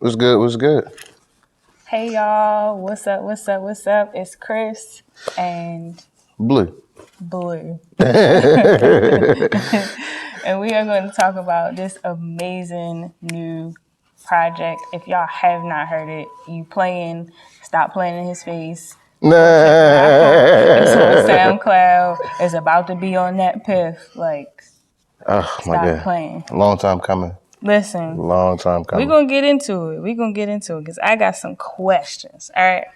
What's good? What's good? Hey y'all, what's up? It's Chris and Blue. and we are going to talk about this amazing new project. If y'all have not heard it, stop playing in his face. Nah. It's on SoundCloud. It's about to be on Datpiff. Oh my God. Playing. Long time coming. Listen. Long time coming. We're going to get into it. Because I got some questions. All right.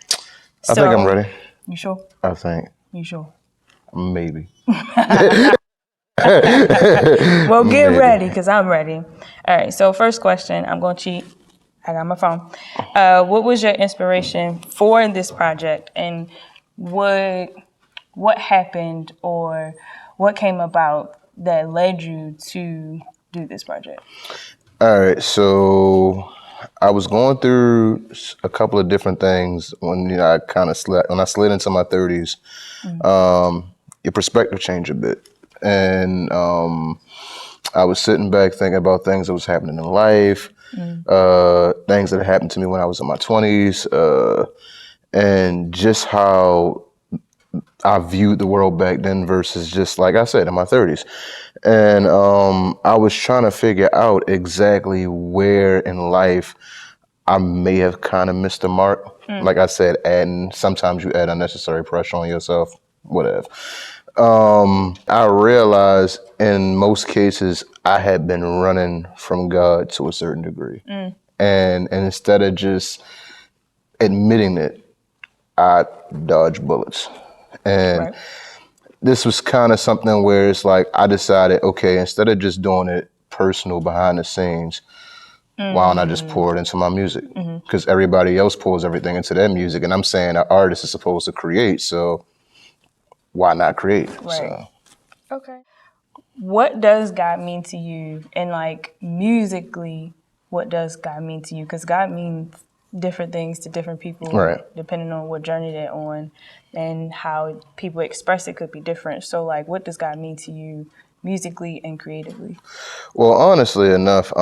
I think I'm ready. You sure? I think. You sure? Maybe. Well, get ready, because I'm ready. All right, so first question. I'm going to cheat. I got my phone. What was your inspiration for this project, and what happened or what came about that led you to do this project? All right, so I was going through a couple of different things when I slid into my 30s. Your perspective changed a bit, and I was sitting back thinking about things that was happening in life, things that had happened to me when I was in my 20s, and just how I viewed the world back then versus just like I said in my 30s. And I was trying to figure out exactly where in life I may have kind of missed the mark. Like I said, sometimes you add unnecessary pressure on yourself, whatever. I realized in most cases I had been running from God to a certain degree. And instead of just admitting it, I dodged bullets. And this was kind of something where it's like I decided, okay, instead of just doing it personal behind the scenes, why don't I just pour it into my music? Because everybody else pours everything into their music. And I'm saying an artist is supposed to create, so why not create? Right. So. Okay. What does God mean to you? And musically, what does God mean to you? Because God means different things to different people, depending on what journey they're on, and how people express it could be different. So what does God mean to you musically and creatively? Well, honestly enough,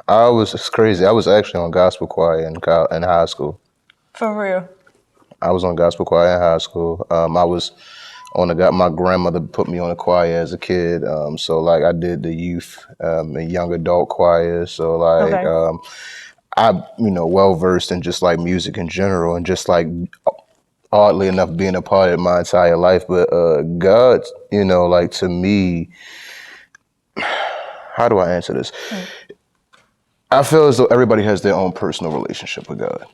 it's crazy. I was actually on gospel choir in high school. For real? I was on gospel choir in high school. I was my grandmother put me on a choir as a kid. So I did the youth and young adult choir. So I'm well versed in just music in general, and just oddly enough being a part of it my entire life. But God, to me, how do I answer this? I feel as though everybody has their own personal relationship with God.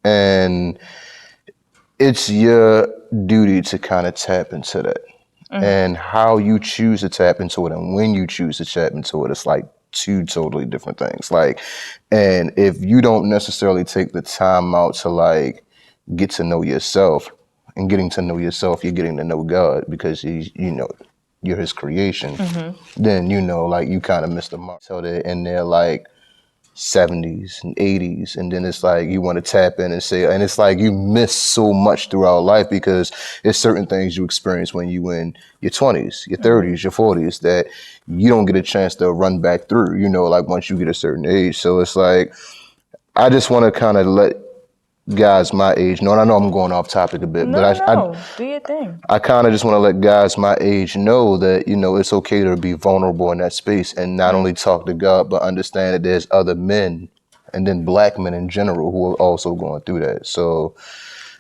And it's your duty to kind of tap into that. And how you choose to tap into it and when you choose to tap into it, it's two totally different things. And if you don't necessarily take the time out to get to know yourself, and getting to know yourself, you're getting to know God, because you're his creation. Then you kind of missed the mark. So they're in their 70s and 80s, and then it's you want to tap in and say, and it's you miss so much throughout life, because there's certain things you experience when you in your 20s, your 30s, your 40s, that you don't get a chance to run back through, once you get a certain age. So it's I just want to kind of let guys my age know, and I know I'm going off topic a bit, but I do your thing. I kind of just want to let guys my age know that, it's okay to be vulnerable in that space, and not only talk to God, but understand that there's other men, and then black men in general, who are also going through that. So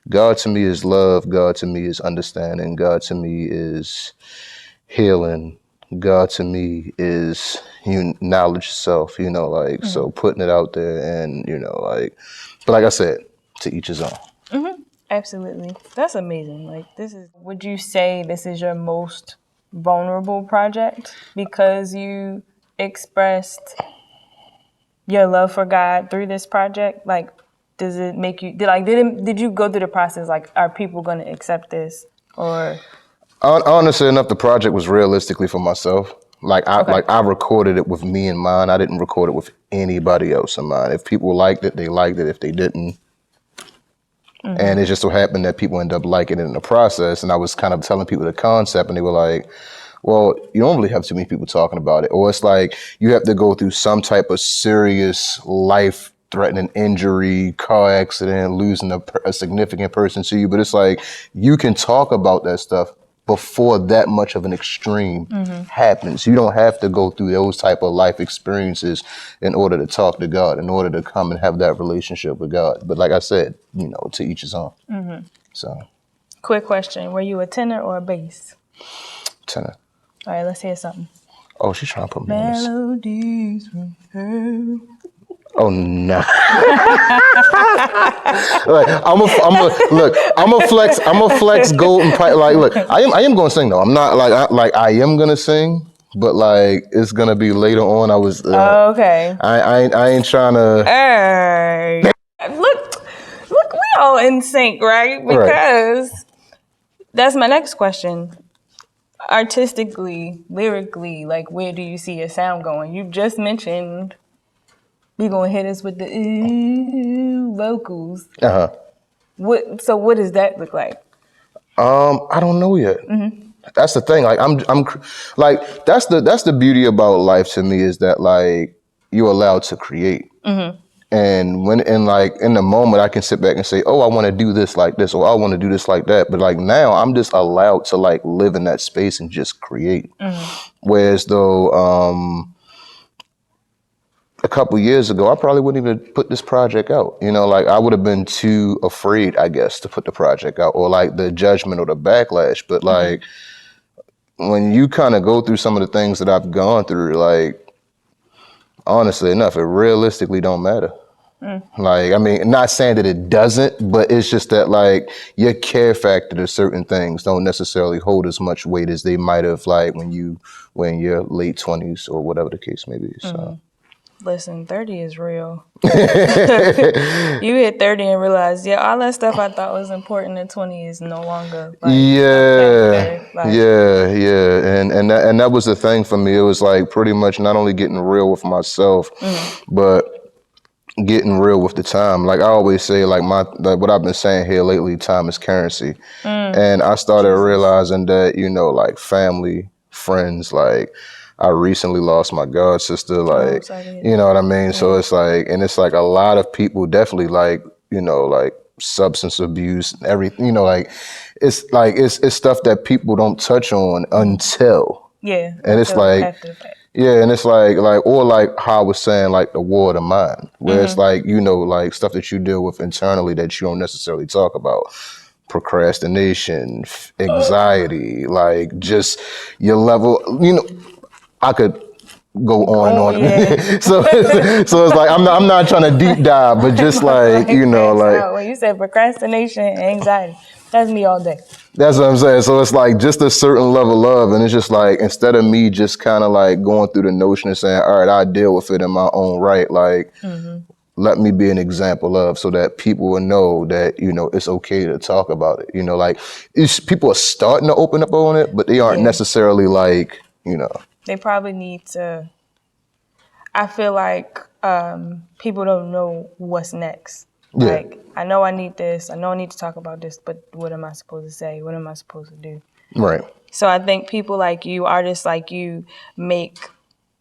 God to me is love. God to me is understanding. God to me is healing. God to me is knowledge self, so putting it out there, and, but like I said, to each his own. Absolutely. That's amazing. Would you say this is your most vulnerable project because you expressed your love for God through this project? Does it make you, did you go through the process, are people going to accept this, or? Honestly enough, the project was realistically for myself. I recorded it with me in mind. I didn't record it with anybody else in mind. If people liked it, they liked it. If they didn't, and it just so happened that people end up liking it in the process. And I was kind of telling people the concept, and they were like, well, you don't really have too many people talking about it. Or it's like you have to go through some type of serious life-threatening injury, car accident, losing a significant person to you. But it's like you can talk about that stuff before that much of an extreme happens. You don't have to go through those type of life experiences in order to talk to God, in order to come and have that relationship with God. But like I said, you know, to each his own. So, Quick question. Were you a tenor or a bass? tenor. All right, let's hear something. Oh, she's trying to put me on this. Melodies from her. Oh no! Like, I'm a flex golden pipe. Like, look, I am going to sing though. I'm not I am going to sing, but like it's going to be later on. I was. Okay. I ain't trying to. Hey. Look, we all in sync, right? Because that's my next question. Artistically, lyrically, like where do you see your sound going? You just mentioned we gonna hit us with the vocals. What does that look like? I don't know yet. That's the thing. Like I'm like that's the beauty about life to me is that like you're allowed to create. And when in the moment I can sit back and say, oh, I want to do this like this, or I want to do this like that. But like now I'm just allowed to like live in that space and just create. Whereas though a couple years ago, I probably wouldn't even put this project out. You know, like I would have been too afraid, I guess, to put the project out, or like the judgment or the backlash. But like when you kind of go through some of the things that I've gone through, like honestly enough, it realistically don't matter. Like, I mean, not saying that it doesn't, but it's just that like your care factor to certain things don't necessarily hold as much weight as they might have like when you're in your late 20s or whatever the case may be. So. Listen, 30 is real. You hit 30 and realize, yeah, all that stuff I thought was important at 20 is no longer. Like, And that was the thing for me. It was like pretty much not only getting real with myself, but getting real with the time. Like I always say, like what I've been saying here lately, time is currency. And I started realizing that, you know, like family, friends, like I recently lost my god sister, like, you know what I mean? So it's like, and it's like a lot of people definitely like, you know, like substance abuse, everything, you know, like it's stuff that people don't touch on until. And it's like, and it's like, or like how I was saying, like the war of the mind, where it's like, you know, like stuff that you deal with internally that you don't necessarily talk about. Procrastination, anxiety, like just your level, you know, I could go on and on. So it's like I'm not trying to deep dive, but just like, you know, like when you said procrastination and anxiety, that's me all day. That's what I'm saying. So it's like just a certain level of, and it's just like instead of me just kind of like going through the notion of saying, all right, I deal with it in my own right, like let me be an example of, so that people will know that, you know, it's okay to talk about it. You know, like people are starting to open up on it, but they aren't necessarily like, you know. They probably need to, I feel like people don't know what's next. Like, I know I need this, I know I need to talk about this, but what am I supposed to say? What am I supposed to do? Right. So I think people like you, artists like you, make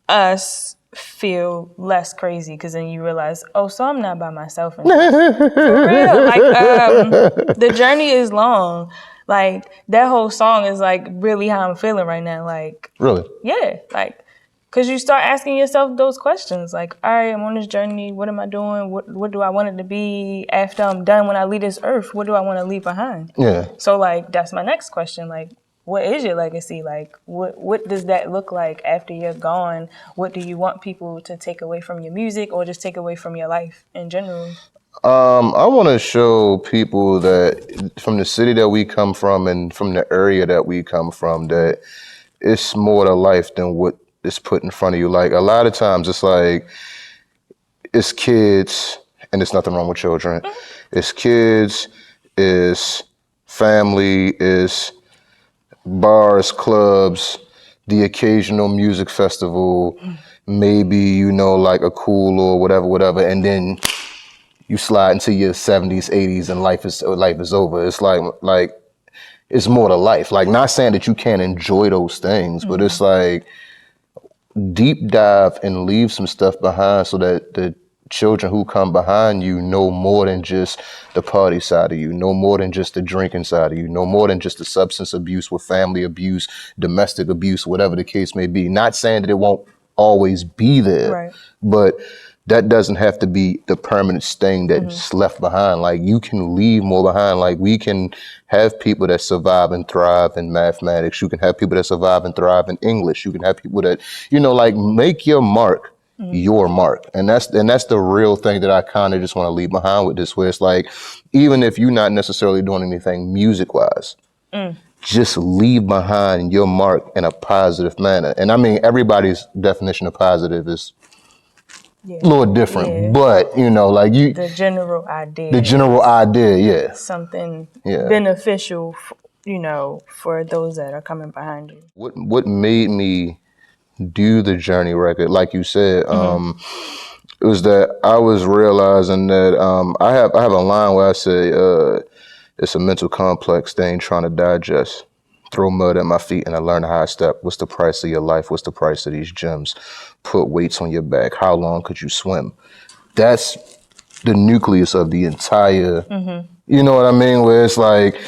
us feel less crazy, because then you realize, oh, so I'm not by myself anymore. For real. Like, the journey is long. Like, that whole song is like really how I'm feeling right now. Like, really? Yeah. Like, because you start asking yourself those questions. Like, all right, I'm on this journey. What am I doing? What do I want it to be after I'm done? When I leave this earth, what do I want to leave behind? Yeah. So, like, that's my next question. Like, what is your legacy? Like, what does that look like after you're gone? What do you want people to take away from your music, or just take away from your life in general? I want to show people that from the city that we come from and from the area that we come from, that it's more to life than what is put in front of you. Like a lot of times it's like, it's kids, and there's nothing wrong with children. It's kids, it's family, it's bars, clubs, the occasional music festival, maybe, you know, like a cool or whatever. And then you slide into your 70s, 80s, and life is over. It's like it's more to life. Like, not saying that you can't enjoy those things, but it's like deep dive and leave some stuff behind so that the children who come behind you know more than just the party side of you, know more than just the drinking side of you, know more than just the substance abuse with family abuse, domestic abuse, whatever the case may be. Not saying that it won't always be there, Right. but that doesn't have to be the permanent stain that's left behind. Like, you can leave more behind. Like, we can have people that survive and thrive in mathematics. You can have people that survive and thrive in English. You can have people that, like, make your mark your mark. And that's the real thing that I kind of just want to leave behind with this, where it's like, even if you're not necessarily doing anything music wise, just leave behind your mark in a positive manner. And I mean, everybody's definition of positive is a little different, but like the general idea. The general idea, yeah. Something beneficial, for those that are coming behind you. What made me do the Journey record, like you said, it was that I was realizing that I have a line where I say it's a mental complex thing trying to digest. Throw mud at my feet and I learn how I step. What's the price of your life? What's the price of these gems? Put weights on your back. How long could you swim? That's the nucleus of the entire, you know what I mean? Where it's like,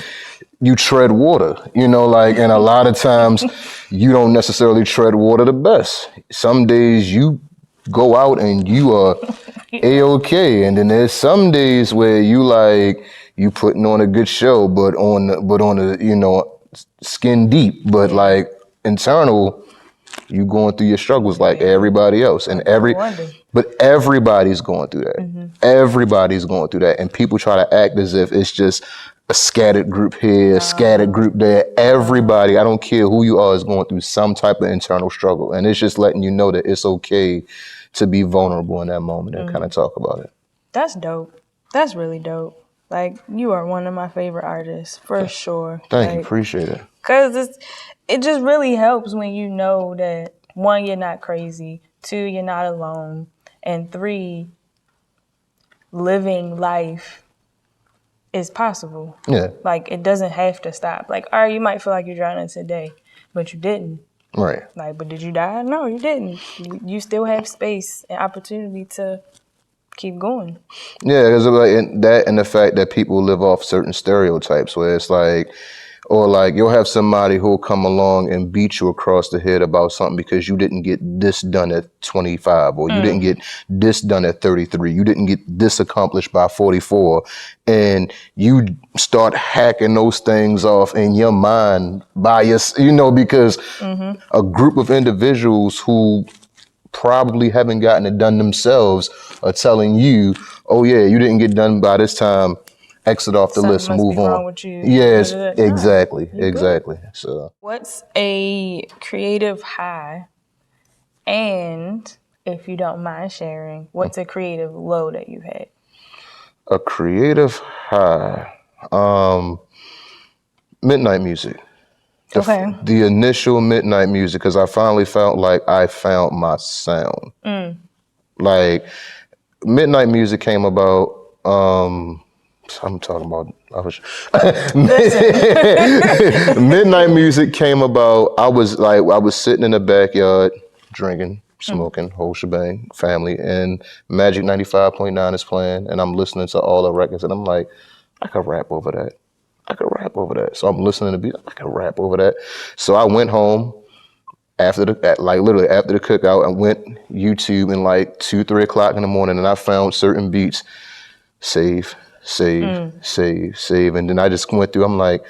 you tread water, and a lot of times you don't necessarily tread water the best. Some days you go out and you are A-okay. And then there's some days where you putting on a good show, but on the, skin deep, but like internal, you going through your struggles like everybody else. And but everybody's going through that. Everybody's going through that. And people try to act as if it's just a scattered group here, a scattered group there. Everybody, I don't care who you are, is going through some type of internal struggle. And it's just letting you know that it's okay to be vulnerable in that moment and kind of talk about it. That's dope. That's really dope. Like, you are one of my favorite artists, for sure. Thank you, appreciate it. Because it just really helps when you know that, 1, you're not crazy, 2, you're not alone, and 3, living life is possible. Yeah. Like, it doesn't have to stop. Like, all right, you might feel like you're drowning today, but you didn't. Right. Like, but did you die? No, you didn't. You still have space and opportunity to keep going. Yeah, because like that and the fact that people live off certain stereotypes where it's like, or like you'll have somebody who'll come along and beat you across the head about something because you didn't get this done at 25 or you didn't get this done at 33. You didn't get this accomplished by 44. And you start hacking those things off in your mind by because a group of individuals who probably haven't gotten it done themselves are telling you, oh yeah, you didn't get done by this time, exit off the list, move on. Wrong with you. Yes, exactly. So what's a creative high, and if you don't mind sharing, what's a creative low that you've had? A creative high, midnight music. The initial midnight music, because I finally felt like I found my sound. Like, midnight music came about, I'm talking about, midnight music came about, I was sitting in the backyard drinking, smoking, whole shebang, family, and Magic 95.9 is playing, and I'm listening to all the records, and I'm like, I could rap over that. So I'm listening to beat. I can rap over that. So I went home literally after the cookout. I went YouTube and like 2-3 o'clock in the morning, and I found certain beats. Save. And then I just went through. I'm like,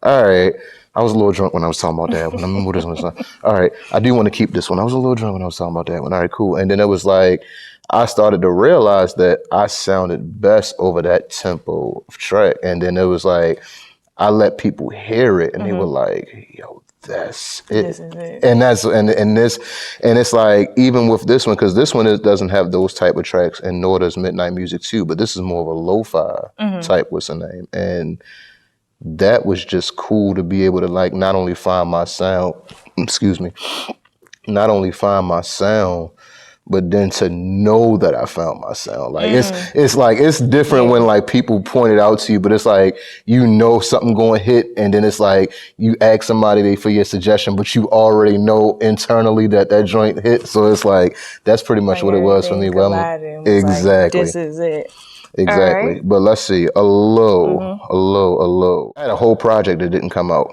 all right. I was a little drunk when I was talking about that one. I remember this one. All right. I do want to keep this one. I was a little drunk when I was talking about that one. All right, cool. And then it was like, I started to realize that I sounded best over that tempo of track. And then it was like, I let people hear it and they were like, yo, that's it. This is it. And it's like, even with this one, because this one doesn't have those type of tracks, and nor does Midnight Music too, but this is more of a lo-fi type, what's the name? And that was just cool to be able to like not only find my sound, but then to know that I found my sound, like it's different when like people point it out to you, but it's like you know something going to hit, and then it's like you ask somebody for your suggestion, but you already know internally that joint hit. So it's like that's pretty much Like what it was for me. Well, exactly. Like, this is it. Exactly. Right. But let's see. A low. I had a whole project that didn't come out.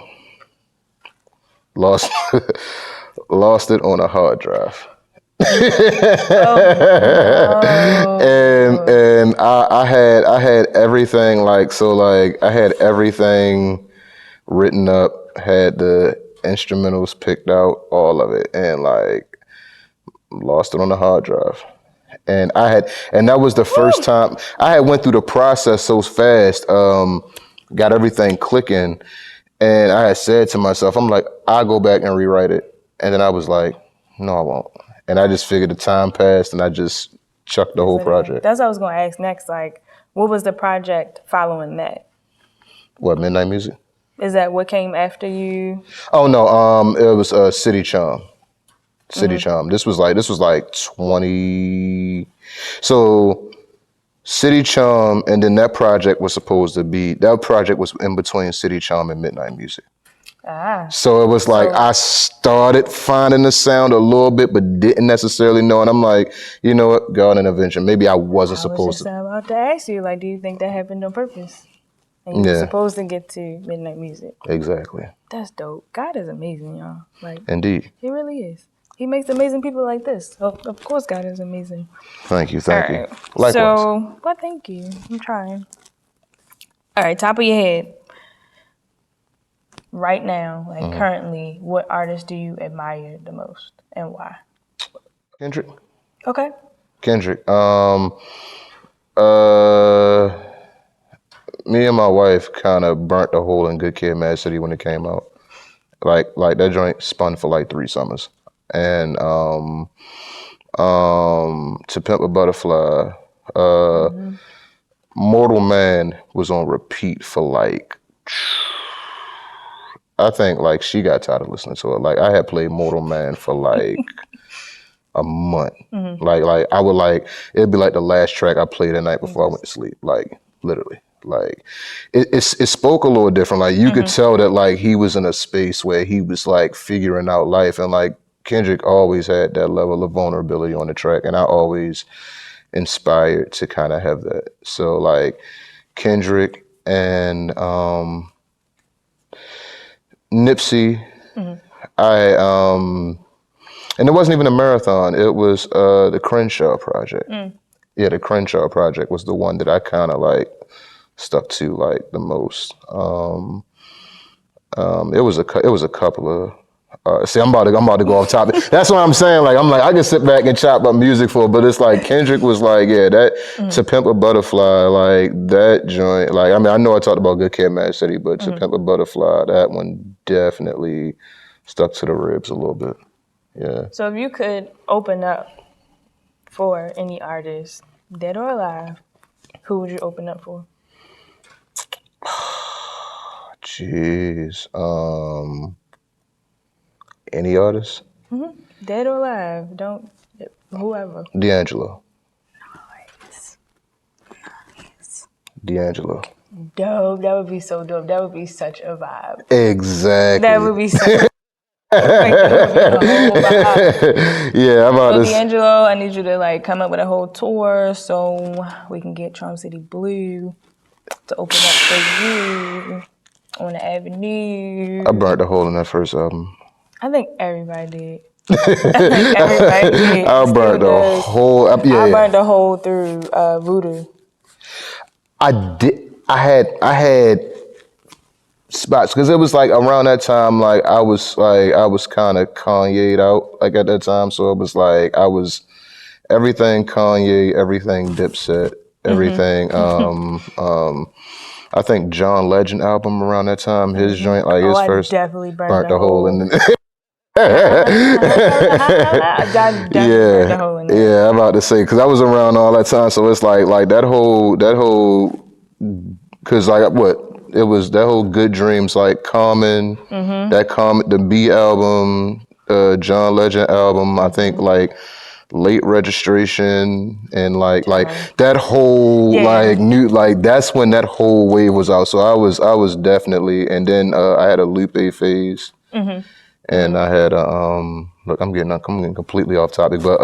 Lost lost it on a hard drive. And I had everything I had everything written up, had the instrumentals picked out, all of it, and like lost it on the hard drive. And that was the first time I had went through the process so fast, got everything clicking, and I had said to myself, I'm like, I'll go back and rewrite it. And then I was like, no, I won't. And I just figured the time passed, and I just chucked the whole project. That's what I was going to ask next. Like, what was the project following that? What, Midnight Music? Is that what came after you? Oh no, it was City Charm. City Charm. This was like 20. So City Charm, and then that project was in between City Charm and Midnight Music. So it was like I started finding the sound a little bit, but didn't necessarily know. And I'm like, you know what, God intervention. Maybe I wasn't supposed to. I was about to ask you, like, do you think that happened on purpose? And you're supposed to get to Midnight Music. Exactly. That's dope. God is amazing, y'all. Like, indeed. He really is. He makes amazing people like this. Of course, God is amazing. Thank you. Likewise. So, well, thank you. I'm trying. All right, top of your head. Right now, like currently, what artist do you admire the most and why? Kendrick. Okay. Kendrick. Me and my wife kind of burnt a hole in Good Kid, Mad City when it came out. Like that joint spun for like 3 summers. And To Pimp a Butterfly, Mortal Man was on repeat for like, I think like she got tired of listening to it. Like I had played Mortal Man for like a month. Like I would like, it'd be like the last track I played the night before I went to sleep. Like literally. Like it spoke a little different. Like you could tell that like he was in a space where he was like figuring out life, and like Kendrick always had that level of vulnerability on the track, and I always inspired to kind of have that. So like Kendrick and Nipsey, and it wasn't even a marathon. It was the Crenshaw Project. Yeah, the Crenshaw Project was the one that I kind of like stuck to like the most. It was a couple of. See, I'm about to go off topic. That's what I'm saying. Like, I'm like, I can sit back and chop up music for it, but it's like Kendrick was like, yeah, that To Pimp a Butterfly, like that joint. Like, I mean, I know I talked about Good Kid, Mad City, but To Pimp a Butterfly, that one definitely stuck to the ribs a little bit. Yeah. So if you could open up for any artist, dead or alive, who would you open up for? Jeez. Any artist? Dead or alive, whoever. D'Angelo. Nice. D'Angelo. Dope. That would be so dope. That would be such a vibe. Exactly. That would be so Yeah, I'm about to. D'Angelo, I need you to like come up with a whole tour so we can get Charm City Blue to open up for you on the Avenue. I burnt a hole in that first album. I think everybody did. Everybody did. I burnt the whole. I burnt the hole through Voodoo. I did. I had spots because it was like around that time. Like I was kind of Kanye'd out like at that time. So it was like I was everything Kanye, everything Dipset, everything. I think John Legend album around that time. His joint, like his first, definitely burnt the hole in the. Yeah, I'm about to say because I was around all that time, so it's like that whole, because like what it was that whole Good Dreams, like Common, the B album, John Legend album. I think like late registration and like that whole like new like that's when that whole wave was out. So I was definitely, and then I had a Lupe phase, and I had a look, I'm getting completely off topic, but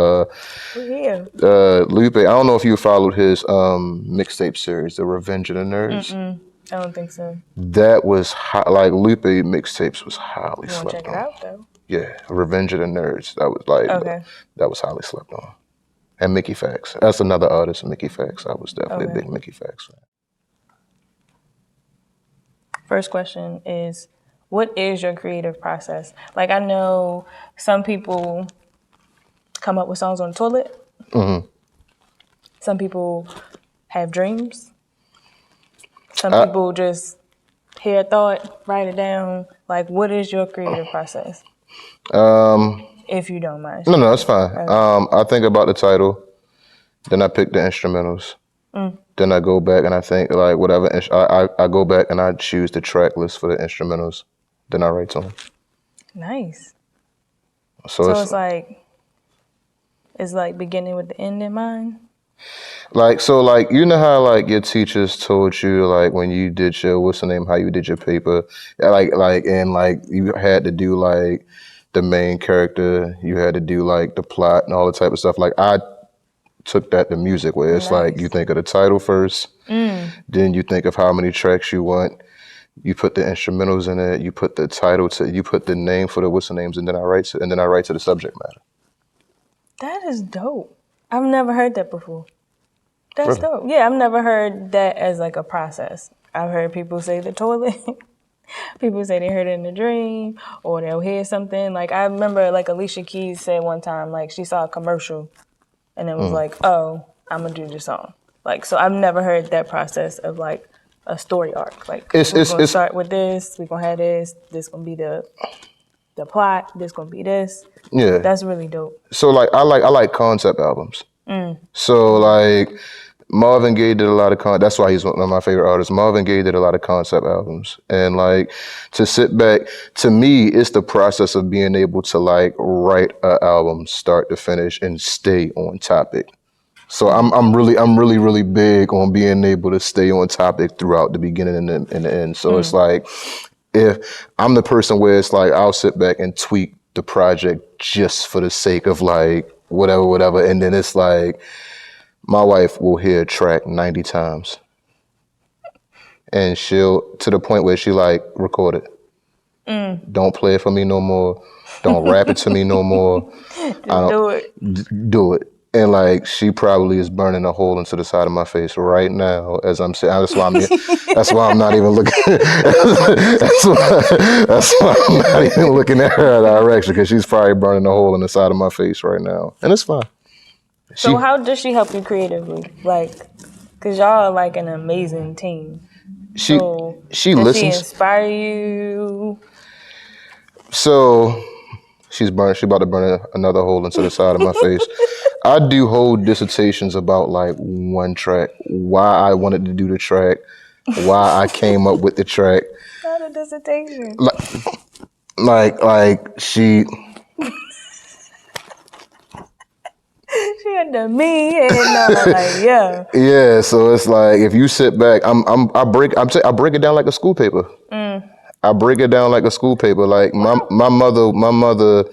Lupe, I don't know if you followed his mixtape series, The Revenge of the Nerds. I don't think so. That was like Lupe mixtapes was highly You want to check slept on. it out though? Yeah, Revenge of the Nerds. That was like that was highly slept on. And Mickey Fax. That's another artist, Mickey Fax. I was definitely a big Mickey Fax fan. First question is, what is your creative process? Like, I know some people come up with songs on the toilet. Some people have dreams. Some people just hear a thought, write it down. Like, what is your creative process? If you don't mind. No, it's fine. Okay. I think about the title, then I pick the instrumentals. Then I go back and I think like whatever, I go back and I choose the track list for the instrumentals. Then I write to them. Nice. So it's like beginning with the end in mind? Like, so like, you know how like your teachers told you like when you did your, what's the name, how you did your paper, and like you had to do like the main character, you had to do like the plot and all the type of stuff. Like I took that to music where it's like you think of the title first, then you think of how many tracks you want, you put the instrumentals in it, you put the title you put the name for the what's the names, and then I write to the subject matter. That is dope. I've never heard that before. That's dope. Yeah, I've never heard that as like a process. I've heard people say the toilet. People say they heard it in a dream, or they'll hear something. Like I remember like Alicia Keys said one time, like she saw a commercial and it was like, oh, I'm gonna do this song. Like, so I've never heard that process of like a story arc. Like we're gonna start with this, we're gonna have this gonna be the plot, this gonna be this. Yeah. That's really dope. So like I like concept albums. So like Marvin Gaye did a lot of that's why he's one of my favorite artists. Marvin Gaye did a lot of concept albums. And like to sit back, to me, it's the process of being able to like write an album start to finish and stay on topic. So I'm really big on being able to stay on topic throughout the beginning and the end. So it's like if I'm the person where it's like I'll sit back and tweak the project just for the sake of like whatever, and then it's like my wife will hear a track 90 times and she'll, to the point where she like, record it. Don't play it for me no more. Don't rap it to me no more. Do it. Do it. And like, she probably is burning a hole into the side of my face right now as I'm saying. That's why I'm not even looking. That's why I'm not even looking at her direction, because she's probably burning a hole in the side of my face right now, and it's fine. So how does she help you creatively? Like, cause y'all are like an amazing team. She listens. Does she inspire you? So she's about to burn another hole into the side of my face. I do whole dissertations about like one track, why I wanted to do the track, why I came up with the track. Not a dissertation. Like she. She had the me and like yeah. Yeah, so it's like if you sit back, I break it down like a school paper. I break it down like a school paper. Like my mother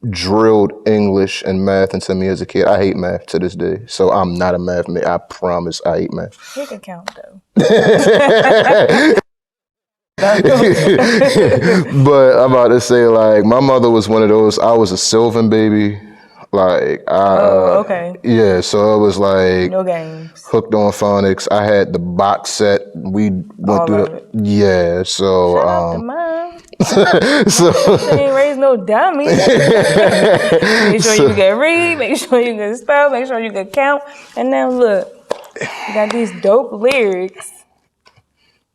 drilled English and math into me as a kid. I hate math to this day, so I'm not a math man. I promise, I hate math. He can count though. But I'm about to say, like, my mother was one of those. I was a Sylvan baby. Like, okay. Yeah, so it was like no games. Hooked on phonics. I had the box set. We went through yeah. So shout out to mom. So she ain't raised no dummy. Make sure you can read. Make sure you can spell. Make sure you can count. And now look, you got these dope lyrics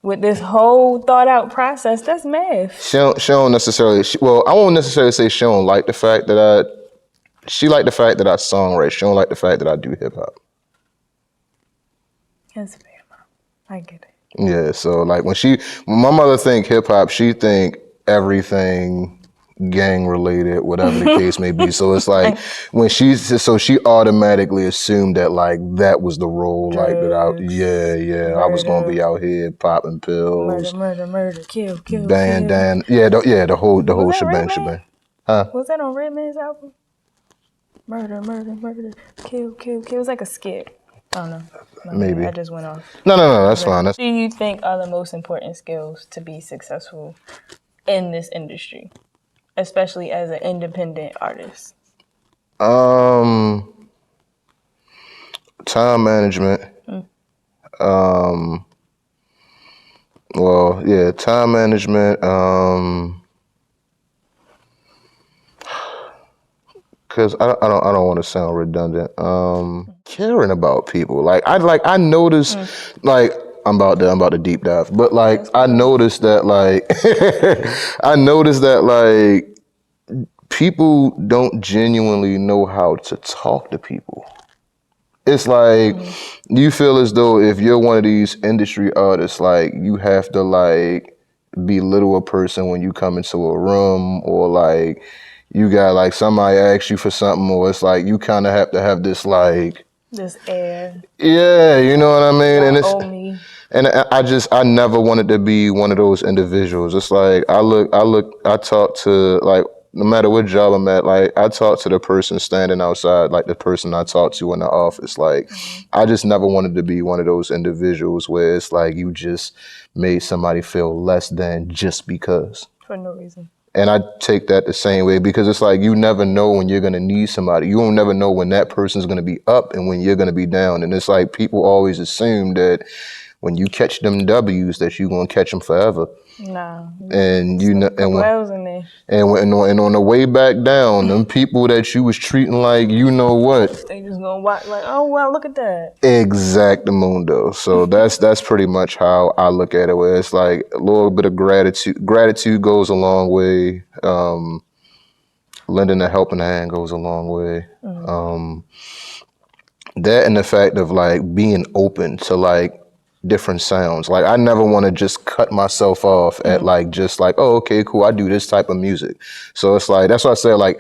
with this whole thought out process. That's math. She don't necessarily. I won't necessarily say she don't like the fact that she liked the fact that I songwrite. She don't like the fact that I do hip hop. That's fair, Mom. I get it. Yeah, so like when my mother think hip hop, she think everything gang related, whatever the case may be. So it's like when she automatically assumed that like that was the role, like that I I was gonna be out here popping pills, murder, kill, dan, the whole shebang. Huh? Was that on Redman's album? Murder, kill. It was like a skit. I don't know. Maybe I just went off. No, that's fine. What do you think are the most important skills to be successful in this industry, especially as an independent artist? Time management. Time management. Because I don't want to sound redundant. Caring about people. Like I noticed like I'm about to deep dive, but like I noticed that like people don't genuinely know how to talk to people. It's like you feel as though if you're one of these industry artists, like you have to like belittle a person when you come into a room, or like you got like somebody asks you for something, or it's like you kind of have to have this like this air. Yeah, you know what I mean. And it's me. and I never wanted to be one of those individuals. It's like I talk to like no matter what job I'm at, like I talk to the person standing outside, like the person I talk to in the office. Like I just never wanted to be one of those individuals where it's like you just made somebody feel less than just because. For no reason. And I take that the same way because it's like you never know when you're gonna need somebody. You don't never know when that person's gonna be up and when you're gonna be down. And it's like people always assume that when you catch them W's that you're gonna catch them forever. Nah. And you know, and on the way back down, them people that you was treating like you know what, they just gonna watch like, oh wow, look at that. Exactamundo. So that's pretty much how I look at it. Where it's like a little bit of gratitude. Gratitude goes a long way. Lending a helping hand goes a long way. That and the fact of like being open to like different sounds. Like I never want to just cut myself off at like just like, oh, okay, cool, I do this type of music. So it's like that's why I say like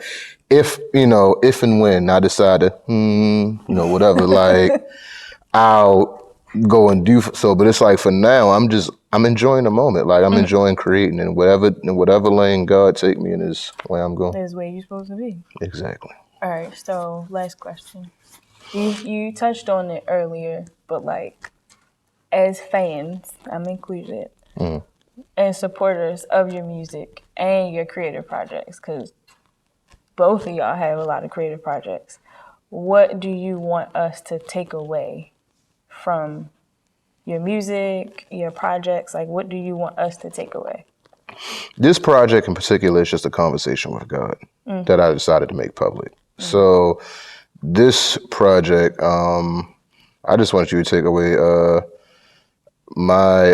if and when I decide to whatever, like I'll go and do so. But it's like for now I'm enjoying the moment. Like I'm enjoying creating, and whatever lane God take me in is where I'm going. Is where you're supposed to be. Exactly. All right, so last question. You touched on it earlier, but like as fans, I'm included, and supporters of your music and your creative projects, because both of y'all have a lot of creative projects, what do you want us to take away from your music, your projects? Like, what do you want us to take away? This project in particular is just a conversation with God that I decided to make public. So this project, I just want you to take away my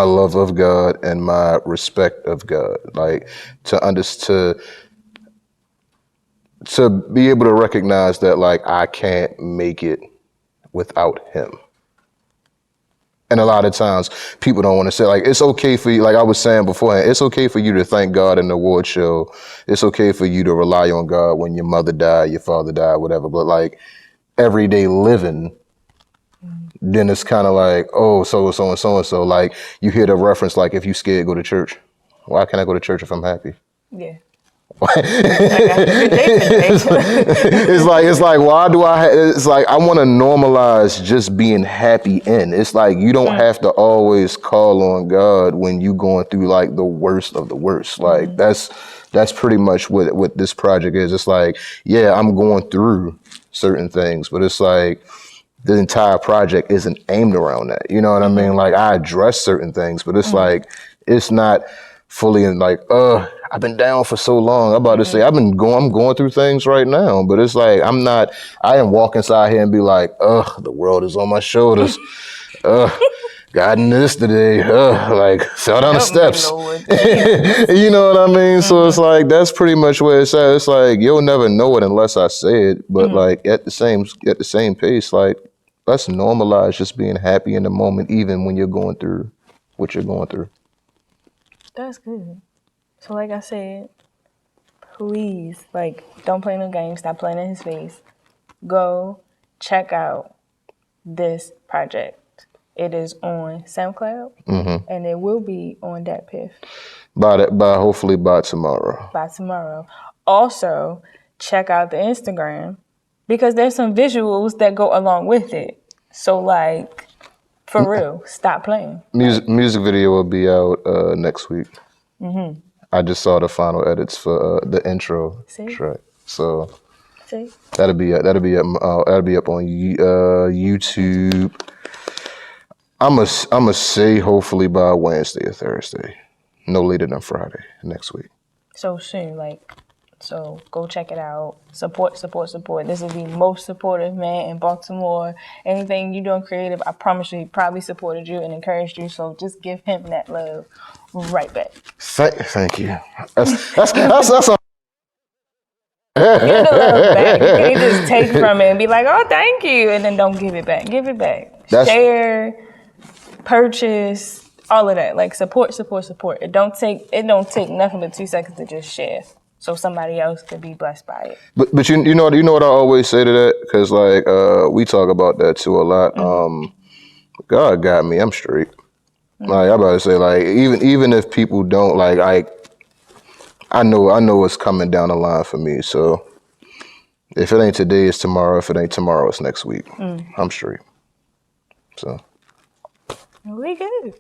love of God and my respect of God, like to be able to recognize that like I can't make it without Him. And a lot of times people don't want to say like it's okay for you, like I was saying beforehand, it's okay for you to thank God in the award show. It's okay for you to rely on God when your mother died, your father died, whatever. But like everyday living, then it's kind of like, oh, so-and-so and so-and-so. Like you hear the reference, like if you scared, go to church. Why can't I go to church if I'm happy? Yeah. It's like why do it's like I want to normalize just being happy in. It's like you don't have to always call on God when you going through like the worst of the worst. Like that's pretty much what this project is. It's like, yeah, I'm going through certain things, but it's like the entire project isn't aimed around that. You know what I mean? Like I address certain things, but it's like it's not fully in like, I've been down for so long. I'm about to say I'm going through things right now, but it's like I didn't walk inside here and be like, the world is on my shoulders. Got in this today. Like fell down the steps. You know what I mean? So it's like that's pretty much where it's at. It's like you'll never know it unless I say it. But like at the same pace, like let's normalize just being happy in the moment, even when you're going through what you're going through. That's good. So like I said, please, like, don't play no games. Stop playing in his face. Go check out this project. It is on SoundCloud, and it will be on Datpiff Hopefully by tomorrow. by tomorrow. Also, check out the Instagram because there's some visuals that go along with it. So, like, for real, stop playing. Music video will be out next week. I just saw the final edits for the intro track, so See? that'll be up on YouTube. I'ma say hopefully by Wednesday or Thursday, no later than Friday next week. So soon, like, so go check it out. Support. This is the most supportive man in Baltimore. Anything you doing creative, I promise you, he probably supported you and encouraged you. So just give him that love right back. Thank you. That's Give the love back. You can't just take from it and be like, oh, thank you, and then don't give it back. Give it back. Share, purchase, all of that. Like support. It don't take nothing but 2 seconds to just share, so somebody else could be blessed by it. But you know what I always say to that, because like we talk about that too a lot. God got me. I'm straight. Like I'm about to say, like even if people don't like, I know it's coming down the line for me. So if it ain't today, it's tomorrow. If it ain't tomorrow, it's next week. I'm straight. So We good.